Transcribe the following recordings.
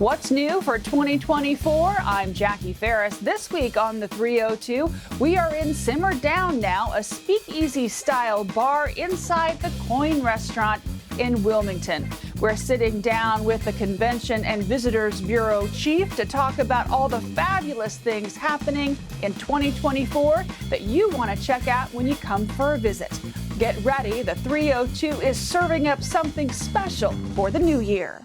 What's new for 2024? I'm Jackie Ferris. This week on the 302, we are in Simmer Down now, a speakeasy-style bar inside the Coin Restaurant in Wilmington. We're sitting down with the Convention and Visitors Bureau Chief to talk about all the fabulous things happening in 2024 that you want to check out when you come for a visit. Get ready, the 302 is serving up something special for the new year.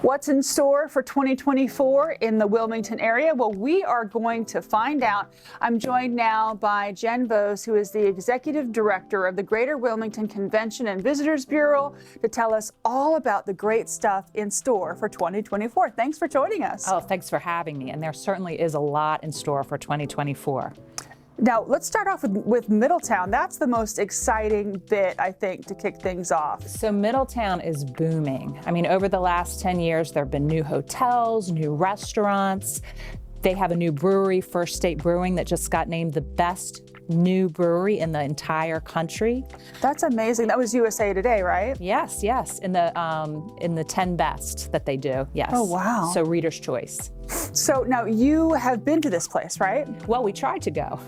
What's in store for 2024 in the Wilmington area? Well, we are going to find out. I'm joined now by Jen Bose, who is the Executive Director of the Greater Wilmington Convention and Visitors Bureau, to tell us all about the great stuff in store for 2024. Thanks for joining us. Oh, thanks for having me. And there certainly is a lot in store for 2024. Now, let's start off with Middletown. That's the most exciting bit, I think, to kick things off. So Middletown is booming. I mean, over the last 10 years, there have been new hotels, new restaurants. They have a new brewery, First State Brewing, that just got named the best new brewery in the entire country. That's amazing. That was USA Today, right? Yes, in the 10 best that they do. Yes. Oh, wow. So Reader's Choice. So now you have been to this place, right? Well, we tried to go.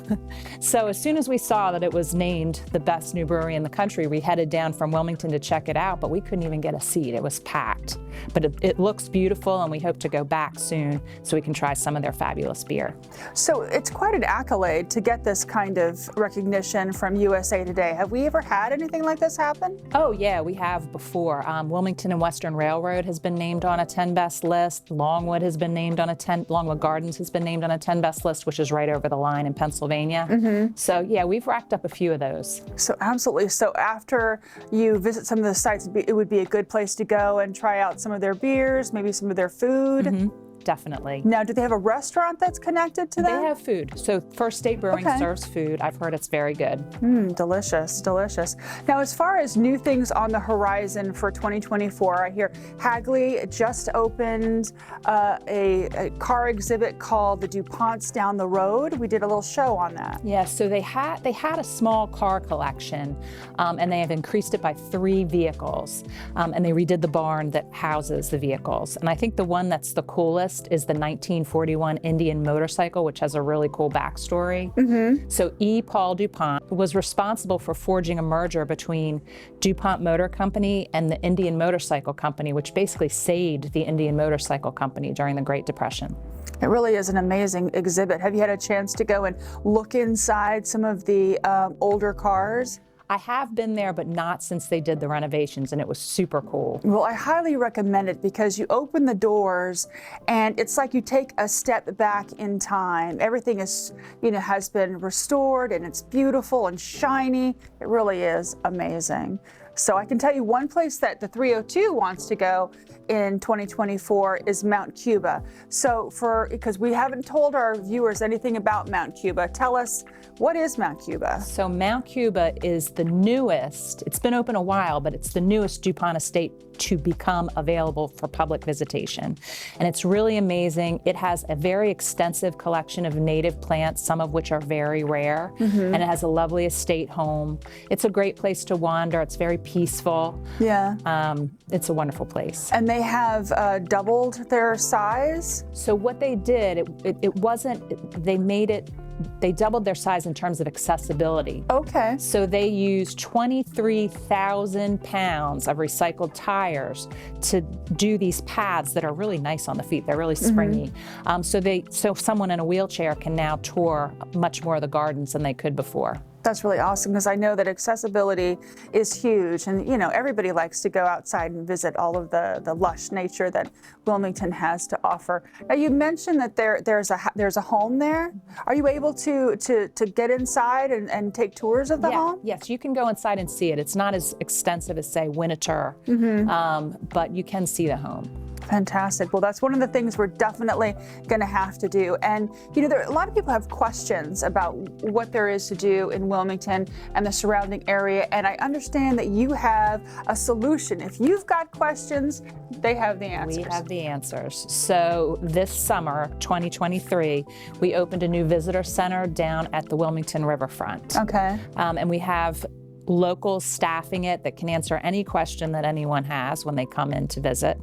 So as soon as we saw that it was named the best new brewery in the country, we headed down from Wilmington to check it out, but we couldn't even get a seat. It was packed. But it looks beautiful, and we hope to go back soon so we can try some of their fabulous beer. So it's quite an accolade to get this kind of recognition from USA Today. Have we ever had anything like this happen? Oh, yeah, we have before. Wilmington and Western Railroad has been named on a 10 best list. Longwood has been named on a Longwood Gardens has been named on a 10 best list, which is right over the line in Pennsylvania. Mm-hmm. So yeah, we've racked up a few of those. So absolutely. So after you visit some of the sites, it would be a good place to go and try out some of their beers, maybe some of their food. Mm-hmm. Definitely. Now, do they have a restaurant that's connected to them? They have food. So First State Brewing serves food. I've heard it's very good. Delicious, delicious. Now, as far as new things on the horizon for 2024, I hear Hagley just opened a car exhibit called the DuPonts Down the Road. We did a little show on that. Yeah, so they had a small car collection, and they have increased it by 3 vehicles, and they redid the barn that houses the vehicles. And I think the one that's the coolest is the 1941 Indian motorcycle, which has a really cool backstory. Mm-hmm. So E. Paul DuPont was responsible for forging a merger between DuPont Motor Company and the Indian Motorcycle Company, which basically saved the Indian Motorcycle Company during the Great Depression. It really is an amazing exhibit. Have you had a chance to go and look inside some of the older cars? I have been there, but not since they did the renovations, and it was super cool. Well, I highly recommend it because you open the doors and it's like you take a step back in time. Everything is, has been restored and it's beautiful and shiny. It really is amazing. So I can tell you one place that the 302 wants to go in 2024 is Mount Cuba. So because we haven't told our viewers anything about Mount Cuba, tell us, what is Mount Cuba? So Mount Cuba is the newest, it's been open a while, but it's the newest DuPont estate to become available for public visitation. And it's really amazing. It has a very extensive collection of native plants, some of which are very rare, and it has a lovely estate home. It's a great place to wander. It's very peaceful. Yeah. It's a wonderful place. And they have doubled their size? So what they did, they doubled their size in terms of accessibility. Okay. So they used 23,000 pounds of recycled tires to do these paths that are really nice on the feet. They're really springy. So someone in a wheelchair can now tour much more of the gardens than they could before. That's really awesome because I know that accessibility is huge, and everybody likes to go outside and visit all of the lush nature that Wilmington has to offer. Now, you mentioned that there's a home there. Are you able to get inside and take tours of the home? Yes, you can go inside and see it. It's not as extensive as, say, Winneter, but you can see the home. Fantastic. Well, that's one of the things we're definitely going to have to do. And, a lot of people have questions about what there is to do in Wilmington and the surrounding area. And I understand that you have a solution. If you've got questions, they have the answers. We have the answers. So this summer, 2023, we opened a new visitor center down at the Wilmington riverfront. Okay. And we have locals staffing it that can answer any question that anyone has when they come in to visit.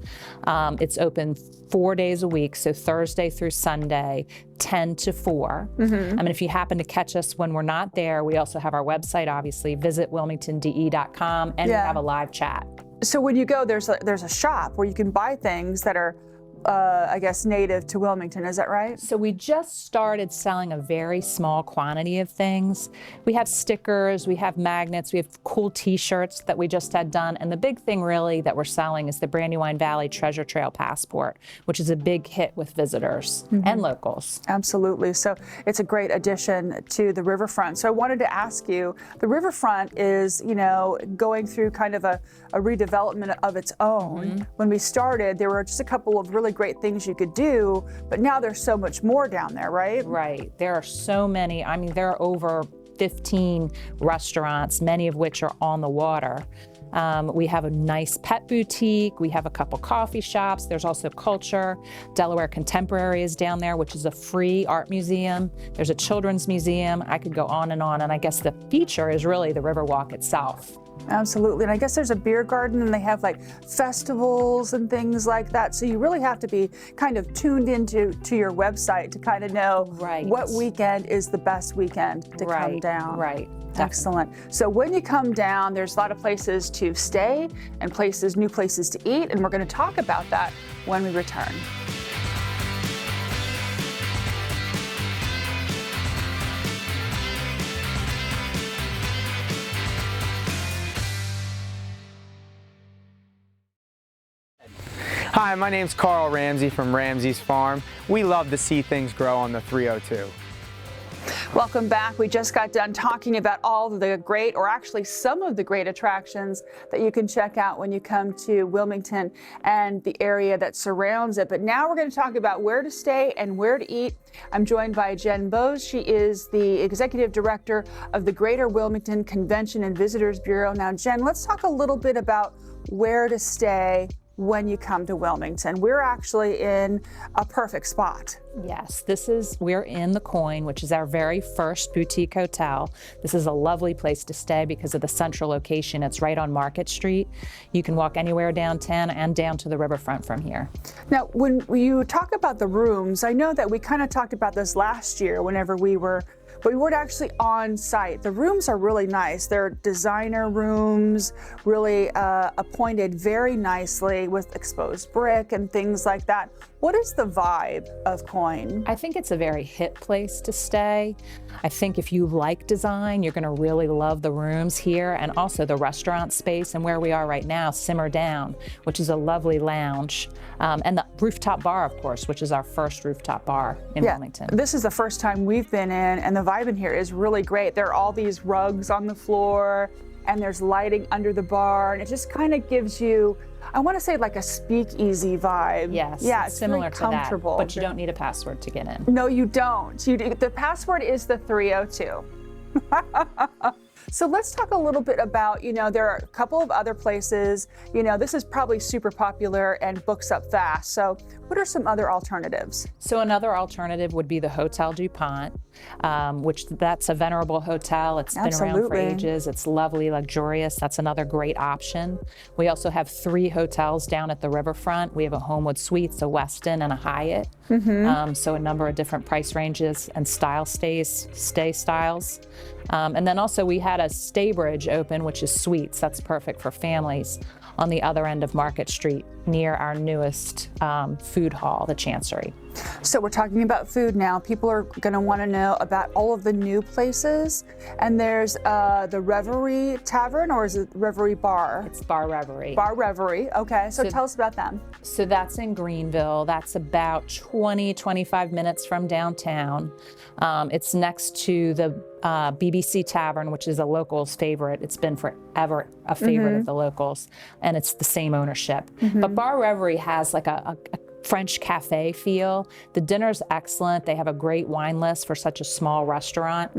It's open 4 days a week, so Thursday through Sunday, 10 to 4. And if you happen to catch us when we're not there, we also have our website, obviously, visitwilmingtonde.com, and we have a live chat. So when you go, there's a shop where you can buy things that are I guess, native to Wilmington. Is that right? So we just started selling a very small quantity of things. We have stickers, we have magnets, we have cool t-shirts that we just had done. And the big thing really that we're selling is the Brandywine Valley Treasure Trail Passport, which is a big hit with visitors and locals. Absolutely. So it's a great addition to the riverfront. So I wanted to ask you, the riverfront is, going through kind of a redevelopment of its own. When we started, there were just a couple of really great things you could do, but now there's so much more down there, right? Right. There are so many. I mean, there are over 15 restaurants, many of which are on the water. We have a nice pet boutique. We have a couple coffee shops. There's also Culture. Delaware Contemporary is down there, which is a free art museum. There's a children's museum. I could go on, and I guess the feature is really the Riverwalk itself. Absolutely. And I guess there's a beer garden, and they have like festivals and things like that. So you really have to be kind of tuned into your website to kind of know what weekend is the best weekend to come down. Right. Excellent. So when you come down, there's a lot of places to stay and new places to eat. And we're going to talk about that when we return. Hi, my name's Carl Ramsey from Ramsey's Farm. We love to see things grow on the 302. Welcome back. We just got done talking about all of the great, or actually some of the great attractions that you can check out when you come to Wilmington and the area that surrounds it. But now we're going to talk about where to stay and where to eat. I'm joined by Jen Bose. She is the Executive Director of the Greater Wilmington Convention and Visitors Bureau. Now, Jen, let's talk a little bit about where to stay when you come to Wilmington. We're actually in a perfect spot. Yes, we're in the Coin, which is our very first boutique hotel. This is a lovely place to stay because of the central location. It's right on Market Street. You can walk anywhere downtown and down to the riverfront from here. Now, when you talk about the rooms, I know that we kind of talked about this last year whenever we weren't actually on site. The rooms are really nice. They're designer rooms, really appointed very nicely with exposed brick and things like that. What is the vibe of Coin? I think it's a very hip place to stay. I think if you like design, you're going to really love the rooms here, and also the restaurant space, and where we are right now, Simmer Down, which is a lovely lounge, and the rooftop bar, of course, which is our first rooftop bar in Wilmington. This is the first time we've been in, and the vibe in here is really great. There are all these rugs on the floor, and there's lighting under the bar, and it just kind of gives you, I want to say, like a speakeasy vibe. Yes, yeah, it's similar very to comfortable. That, but you don't need a password to get in. No, you don't. The password is the 302. So let's talk a little bit about, there are a couple of other places, this is probably super popular and books up fast. So what are some other alternatives? So another alternative would be the Hotel DuPont, which that's a venerable hotel. It's been around for ages. It's lovely, luxurious. That's another great option. We also have 3 hotels down at the riverfront. We have a Homewood Suites, a Westin, and a Hyatt. So a number of different price ranges and stay styles. And then also we had a Staybridge open, which is suites. That's perfect for families on the other end of Market Street near our newest food hall, the Chancery. So we're talking about food now. People are going to want to know about all of the new places. And there's the Reverie Tavern, or is it Reverie Bar? It's Bar Reverie. Bar Reverie. Okay. So tell us about them. So that's in Greenville. That's about 25 minutes from downtown. It's next to the BBC Tavern, which is a locals favorite. It's been forever a favorite of the locals, and it's the same ownership. But Bar Reverie has like a French cafe feel. The dinner's excellent. They have a great wine list for such a small restaurant.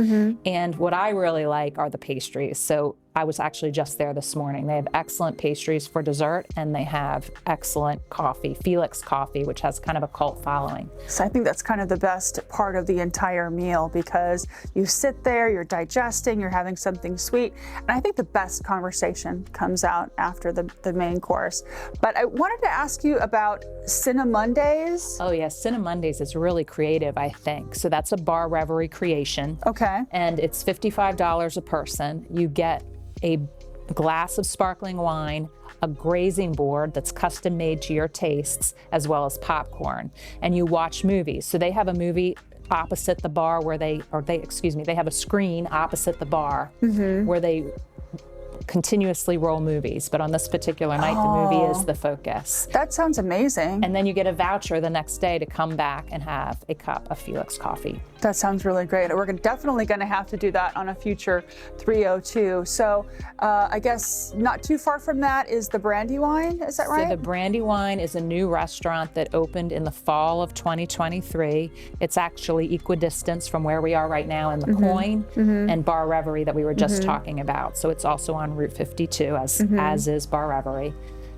And what I really like are the pastries. So I was actually just there this morning. They have excellent pastries for dessert, and they have excellent coffee, Felix coffee, which has kind of a cult following. So I think that's kind of the best part of the entire meal, because you sit there, you're digesting, you're having something sweet, and I think the best conversation comes out after the main course. But I wanted to ask you about Cinemondays. Oh yes, Cinemondays is really creative, I think. So that's a Bar Reverie creation. Okay. And it's $55 a person. You get a glass of sparkling wine, a grazing board that's custom made to your tastes, as well as popcorn. And you watch movies. So they have a movie opposite the bar where they have a screen opposite the bar where they continuously roll movies, but on this particular night, the movie is the focus. That sounds amazing. And then you get a voucher the next day to come back and have a cup of Felix coffee. That sounds really great. We're definitely going to have to do that on a future 302. So I guess not too far from that is the Brandywine, is that right? So the Brandywine is a new restaurant that opened in the fall of 2023. It's actually equidistant from where we are right now in the Coin and Bar Reverie that we were just talking about. So it's also on Route 52, as is Bar Reverie.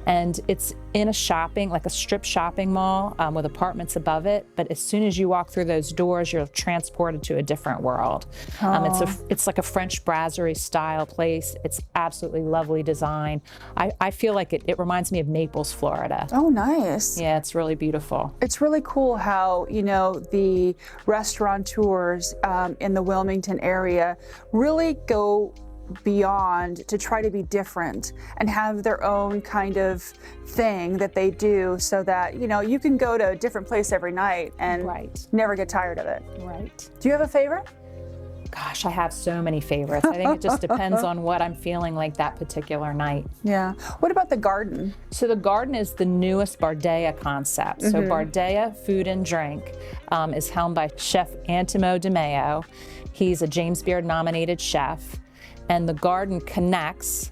And it's in a strip shopping mall with apartments above it. But as soon as you walk through those doors, you're transported to a different world. It's like a French brasserie style place. It's absolutely lovely design. I feel like it reminds me of Naples, Florida. Oh, nice. Yeah, it's really beautiful. It's really cool how, the restaurateurs in the Wilmington area really go beyond to try to be different and have their own kind of thing that they do, so that you can go to a different place every night and never get tired of it. Right. Do you have a favorite? Gosh, I have so many favorites. I think it just depends on what I'm feeling like that particular night. Yeah. What about the Garden? So the Garden is the newest Bardea concept. So Bardea Food and Drink is helmed by Chef Antimo DeMeo. He's a James Beard nominated chef. And the Garden connects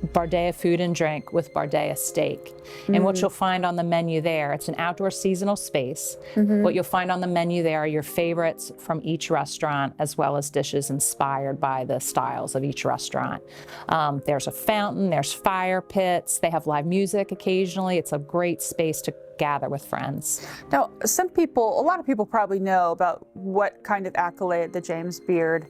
Bardea Food and Drink with Bardea Steak. And what you'll find on the menu there, it's an outdoor seasonal space. What you'll find on the menu there are your favorites from each restaurant, as well as dishes inspired by the styles of each restaurant. There's a fountain, there's fire pits, they have live music occasionally. It's a great space to gather with friends. Now, a lot of people probably know about what kind of accolade the James Beard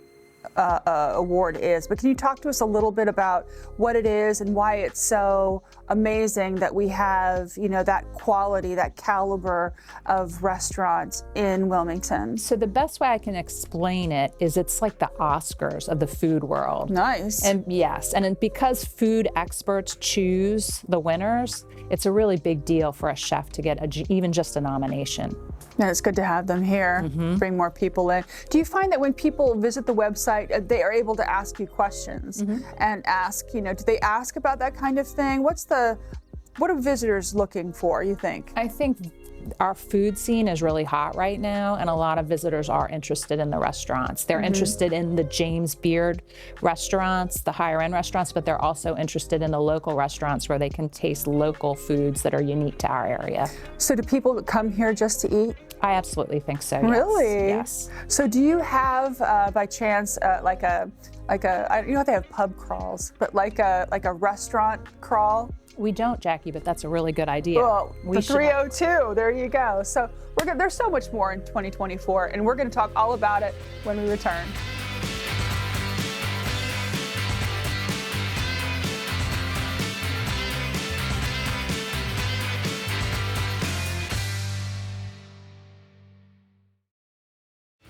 award is, but can you talk to us a little bit about what it is and why it's so amazing that we have, that quality, that caliber of restaurants in Wilmington? So the best way I can explain it is it's like the Oscars of the food world. Nice. And yes, and because food experts choose the winners, it's a really big deal for a chef to get even just a nomination. And it's good to have them here, bring more people in. Do you find that when people visit the website, they are able to ask you questions and ask, do they ask about that kind of thing? What are visitors looking for, you think? I think our food scene is really hot right now, and a lot of visitors are interested in the restaurants. They're interested in the James Beard restaurants, the higher end restaurants, but they're also interested in the local restaurants where they can taste local foods that are unique to our area. So do people come here just to eat? I absolutely think so, yes. Really? Yes. So do you have, by chance, like a I don't know if they have pub crawls, but like a restaurant crawl? We don't, Jackie, but that's a really good idea. Well, the 302, there you go. So there's so much more in 2024, and we're going to talk all about it when we return.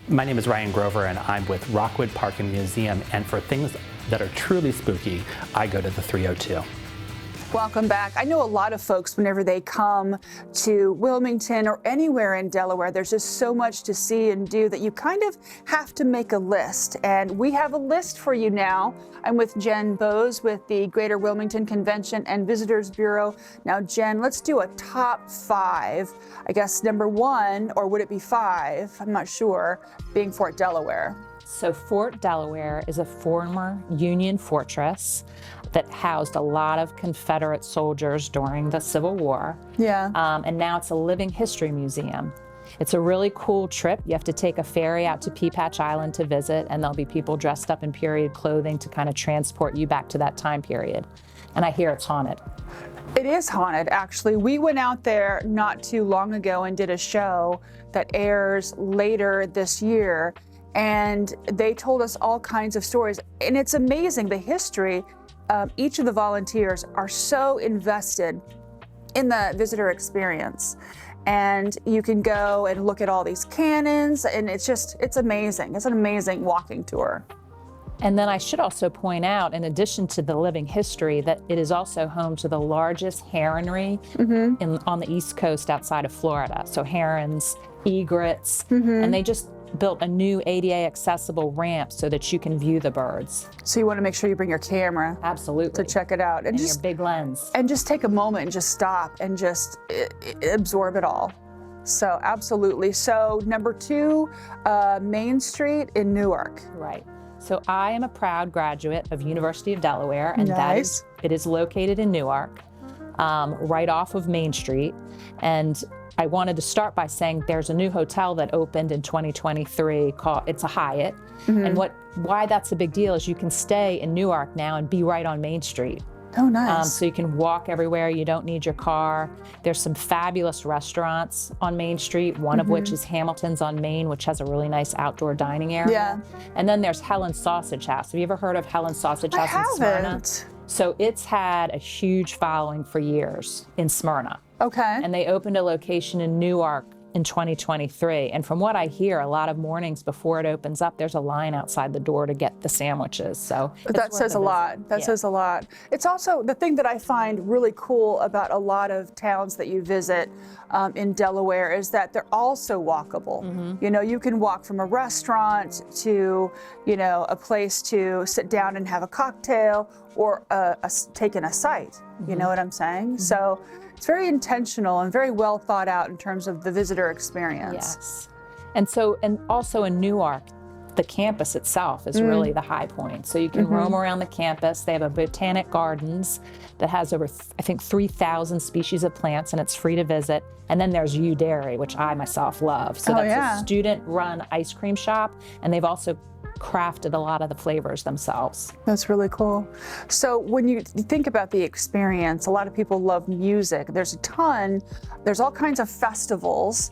My name is Ryan Grover, and I'm with Rockwood Park and Museum, and for things that are truly spooky, I go to the 302. Welcome back. I know a lot of folks, whenever they come to Wilmington or anywhere in Delaware, there's just so much to see and do that you kind of have to make a list. And we have a list for you now. I'm with Jen Bose with the Greater Wilmington Convention and Visitors Bureau. Now, Jen, let's do a top 5. I guess number 1, or would it be 5? I'm not sure, being Fort Delaware. So Fort Delaware is a former Union fortress that housed a lot of Confederate soldiers during the Civil War. Yeah. And now it's a living history museum. It's a really cool trip. You have to take a ferry out to Peapatch Island to visit, and there'll be people dressed up in period clothing to kind of transport you back to that time period. And I hear it's haunted. It is haunted, actually. We went out there not too long ago and did a show that airs later this year, and they told us all kinds of stories. And it's amazing, the history. Each of the volunteers are so invested in the visitor experience. And you can go and look at all these cannons, and it's amazing. It's an amazing walking tour. And then I should also point out, in addition to the living history, that it is also home to the largest heronry on the East Coast outside of Florida. So herons, egrets, and they just built a new ADA accessible ramp so that you can view the birds. So you want to make sure you bring your camera. Absolutely. To check it out. And just your big lens. And just take a moment and just stop and just absorb it all. So absolutely. So number 2, Main Street in Newark. Right. So I am a proud graduate of University of Delaware, and Nice. it is located in Newark, right off of Main Street. And I wanted to start by saying there's a new hotel that opened in 2023 it's a Hyatt. And why that's a big deal is you can stay in Newark now and be right on Main Street. Oh, nice. So you can walk everywhere. You don't need your car. There's some fabulous restaurants on Main Street, one of which is Hamilton's on Main, which has a really nice outdoor dining area. Yeah. And then there's Helen's Sausage House. Have you ever heard of Helen's Sausage House I in Smyrna? haven't. So it's had a huge following for years in Smyrna. Okay. And they opened a location in Newark in 2023. And from what I hear, a lot of mornings before it opens up, there's a line outside the door to get the sandwiches. So that says a lot. That says a lot. It's also the thing that I find really cool about a lot of towns that you visit in Delaware is that they're also walkable. You know, you can walk from a restaurant to, you know, a place to sit down and have a cocktail or take in a site. You know what I'm saying? So it's very intentional and very well thought out in terms of the visitor experience. Yes. And also in Newark, the campus itself is really the high point. So you can roam around the campus. They have a botanic gardens that has over, I think, 3,000 species of plants, and it's free to visit. And then there's U Dairy, which I myself love. So that's a student-run ice cream shop, and they've also crafted a lot of the flavors themselves. That's really cool. So when you think about the experience, a lot of people love music. There's all kinds of festivals,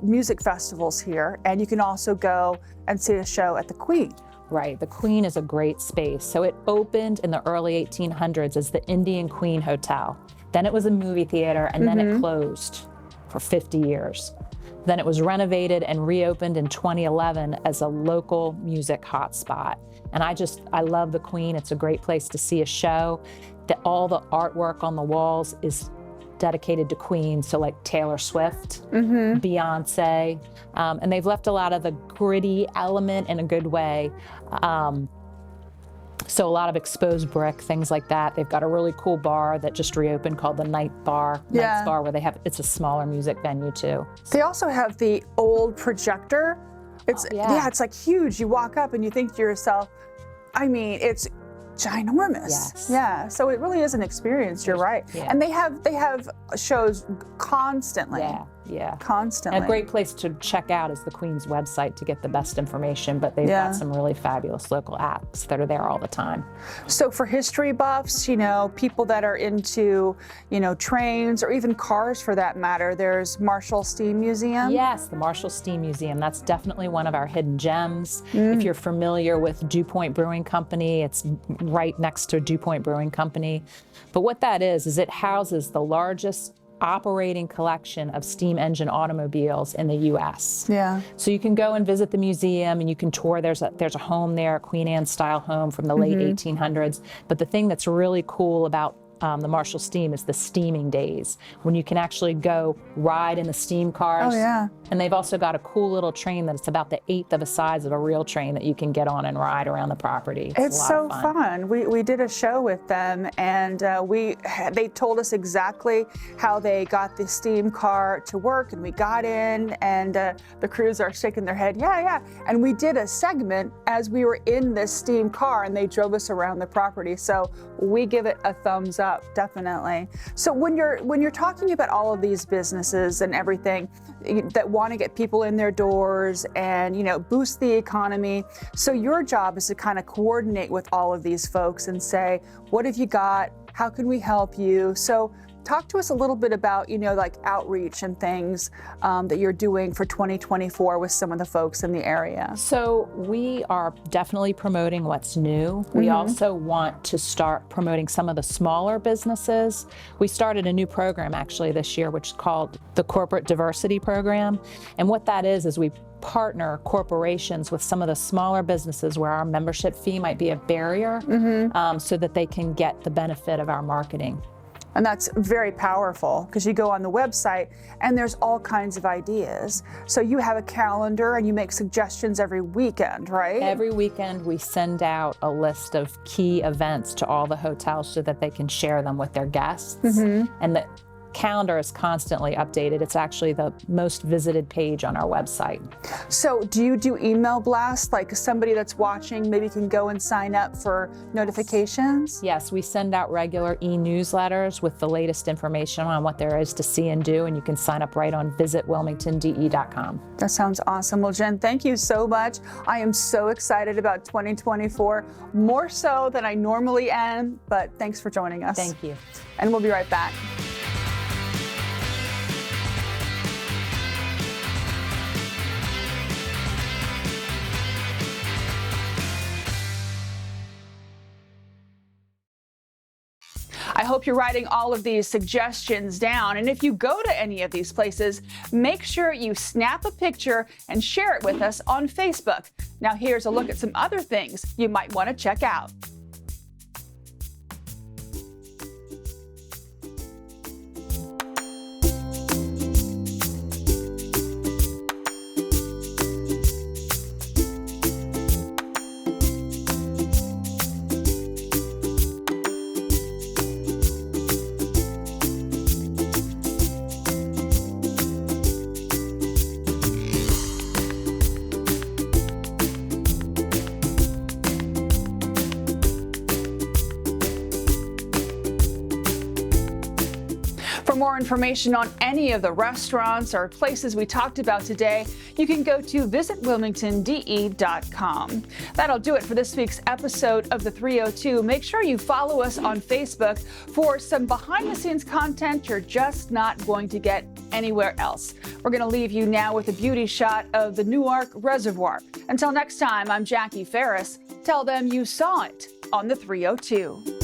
music festivals here, and you can also go and see a show at the Queen. Right, the Queen is a great space. So it opened in the early 1800s as the Indian Queen Hotel. Then it was a movie theater, and then it closed for 50 years. Then it was renovated and reopened in 2011 as a local music hotspot. And I love the Queen. It's a great place to see a show. All the artwork on the walls is dedicated to Queen, so like Taylor Swift, Beyonce, and they've left a lot of the gritty element in a good way. So a lot of exposed brick, things like that. They've got a really cool bar that just reopened called the Night's Bar, where it's a smaller music venue too. They also have the old projector. It's it's like huge. You walk up and you think to yourself, I mean, it's ginormous. Yes. Yeah. So it really is an experience. You're right. Yeah. And they have shows constantly. Yeah. Constantly. And a great place to check out is the Queen's website to get the best information, but they've got some really fabulous local acts that are there all the time. So for history buffs, you know, people that are into, you know, trains or even cars for that matter, there's Marshall Steam Museum. Yes, the Marshall Steam Museum. That's definitely one of our hidden gems. If you're familiar with DuPont Brewing Company, it's right next to DuPont Brewing Company. But what that is it houses the largest operating collection of steam engine automobiles in the U.S. Yeah. So you can go and visit the museum and you can tour. There's a home there, a Queen Anne style home from the late 1800s. But the thing that's really cool about the Marshall Steam is the steaming days, when you can actually go ride in the steam cars. Oh, yeah. And they've also got a cool little train that's about the 1/8 of the size of a real train that you can get on and ride around the property. It's a lot so of fun. fun. We did a show with them, and they told us exactly how they got the steam car to work, and we got in, and the crews are shaking their head, yeah. And we did a segment as we were in this steam car, and they drove us around the property. So we give it a thumbs up, definitely. So when you're talking about all of these businesses and everything that want to get people in their doors and boost the economy, so your job is to kind of coordinate with all of these folks and say, what have you got? How can we help you? So talk to us a little bit about, like outreach and things that you're doing for 2024 with some of the folks in the area. So we are definitely promoting what's new. We also want to start promoting some of the smaller businesses. We started a new program actually this year, which is called the Corporate Diversity Program. And what that is we partner corporations with some of the smaller businesses where our membership fee might be a barrier, so that they can get the benefit of our marketing. And that's very powerful because you go on the website and there's all kinds of ideas. So you have a calendar and you make suggestions every weekend, right? Every weekend we send out a list of key events to all the hotels so that they can share them with their guests. And the calendar is constantly updated. It's actually the most visited page on our website. So do you do email blasts? Like somebody that's watching maybe can go and sign up for notifications? Yes, we send out regular e-newsletters with the latest information on what there is to see and do, and you can sign up right on visitwilmingtonde.com. That sounds awesome. Well, Jen, thank you so much. I am so excited about 2024, more so than I normally am, but thanks for joining us. Thank you. And we'll be right back. I hope you're writing all of these suggestions down. And if you go to any of these places, make sure you snap a picture and share it with us on Facebook. Now here's a look at some other things you might want to check out. For more information on any of the restaurants or places we talked about today, you can go to visitwilmingtonde.com. That'll do it for this week's episode of the 302. Make sure you follow us on Facebook for some behind-the-scenes content you're just not going to get anywhere else. We're going to leave you now with a beauty shot of the Newark Reservoir. Until next time, I'm Jackie Ferris. Tell them you saw it on the 302.